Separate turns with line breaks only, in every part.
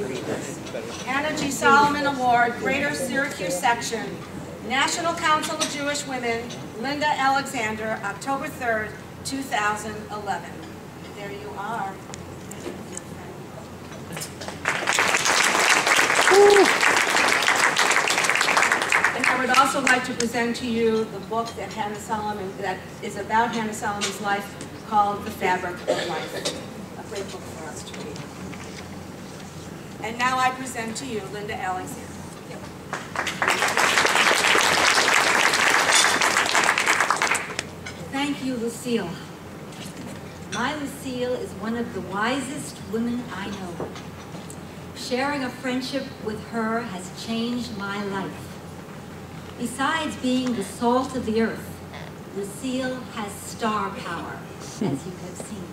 me read this. Hannah G. Solomon Award, Greater Syracuse Section, National Council of Jewish Women, Linda Alexander, October 3rd, 2011. There you are. And I would also like to present to you the book that that is about Hannah Solomon's life, called The Fabric of Life. A great book for us to read. And now I present to you Linda Alexander.
Thank you, Lucille. My Lucille is one of the wisest women I know. Sharing a friendship with her has changed my life. Besides being the salt of the earth, Lucille has star power, as you have seen.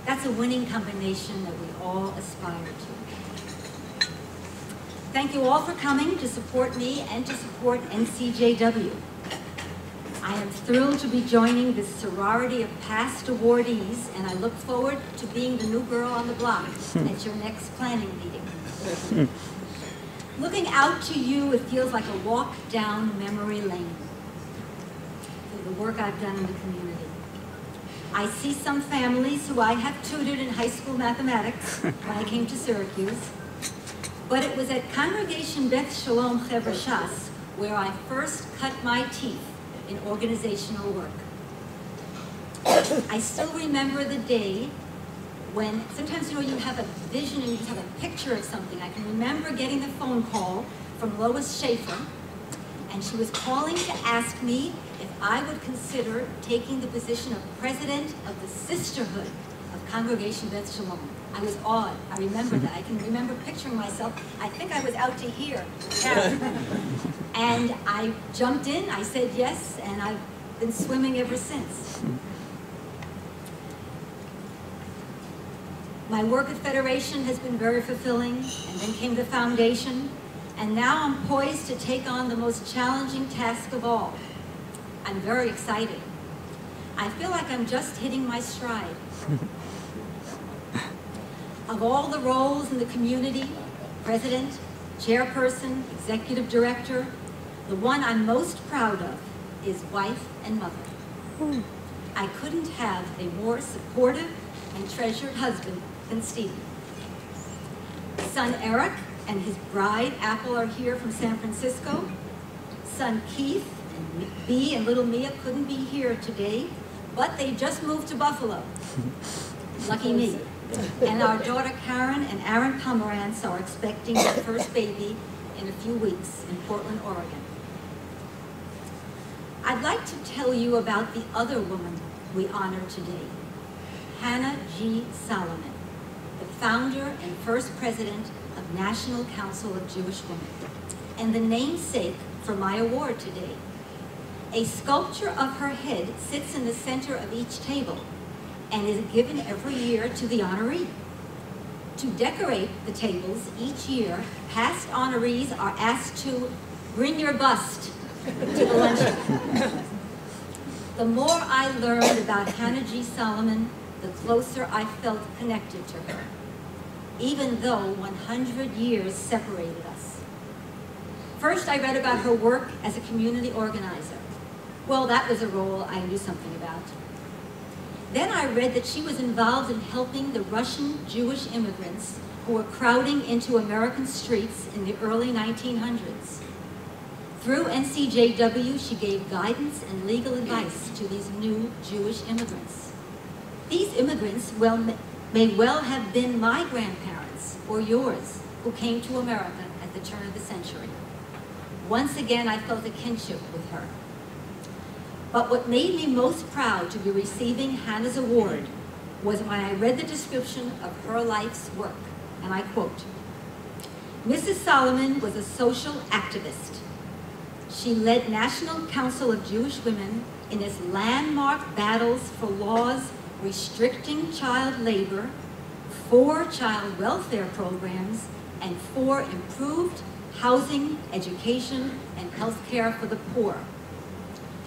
That's a winning combination that we all aspire to. Thank you all for coming to support me and to support NCJW. I am thrilled to be joining this sorority of past awardees, and I look forward to being the new girl on the block at your next planning meeting. Looking out to you, it feels like a walk down memory lane through the work I've done in the community. I see some families who I have tutored in high school mathematics when I came to Syracuse, but it was at Congregation Beth Shalom Chevra Shas where I first cut my teeth in organizational work. I still remember the day when, sometimes you have a vision and you just have a picture of something. I can remember getting the phone call from Lois Schaefer, and she was calling to ask me if I would consider taking the position of president of the sisterhood of Congregation Beth Shalom. I was awed. I remember that. I can remember picturing myself. I think I was out to here. And I jumped in, I said yes, and I've been swimming ever since. My work at Federation has been very fulfilling, and then came the foundation, and now I'm poised to take on the most challenging task of all. I'm very excited. I feel like I'm just hitting my stride. Of all the roles in the community, president, chairperson, executive director, the one I'm most proud of is wife and mother. I couldn't have a more supportive and treasured husband than Stephen. Son Eric and his bride Apple are here from San Francisco. Son Keith and Bee and little Mia couldn't be here today, but they just moved to Buffalo. Lucky me. And our daughter Karen and Aaron Pomerantz are expecting their first baby in a few weeks in Portland, Oregon. I'd like to tell you about the other woman we honor today, Hannah G. Solomon, the founder and first president of National Council of Jewish Women, and the namesake for my award today. A sculpture of her head sits in the center of each table and is given every year to the honoree. To decorate the tables each year, past honorees are asked to bring your bust to the luncheon. The more I learned about Hannah G. Solomon, the closer I felt connected to her, even though 100 years separated us. First, I read about her work as a community organizer. Well, that was a role I knew something about. Then I read that she was involved in helping the Russian Jewish immigrants who were crowding into American streets in the early 1900s. Through NCJW, she gave guidance and legal advice to these new Jewish immigrants. These immigrants may well have been my grandparents or yours who came to America at the turn of the century. Once again, I felt a kinship with her. But what made me most proud to be receiving Hannah's award was when I read the description of her life's work, and I quote, "Mrs. Solomon was a social activist. She led National Council of Jewish Women in its landmark battles for laws restricting child labor, for child welfare programs, and for improved housing, education, and health care for the poor.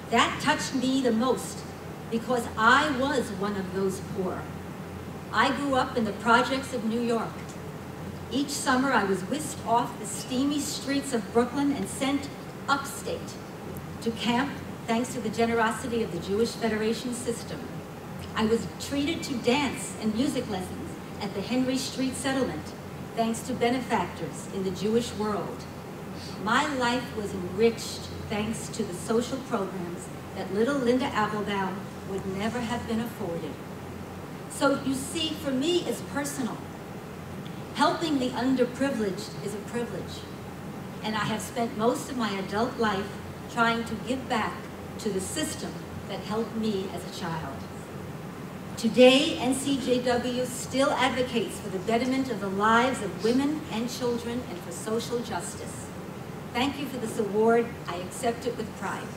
That touched me the most because I was one of those poor. I grew up in the projects of New York. Each summer, I was whisked off the steamy streets of Brooklyn and sent upstate to camp thanks to the generosity of the Jewish Federation system. I was treated to dance and music lessons at the Henry Street Settlement, thanks to benefactors in the Jewish world. My life was enriched thanks to the social programs that little Linda Applebaum would never have been afforded. So you see, for me, it's personal. Helping the underprivileged is a privilege, and I have spent most of my adult life trying to give back to the system that helped me as a child. Today, NCJW still advocates for the betterment of the lives of women and children and for social justice. Thank you for this award. I accept it with pride.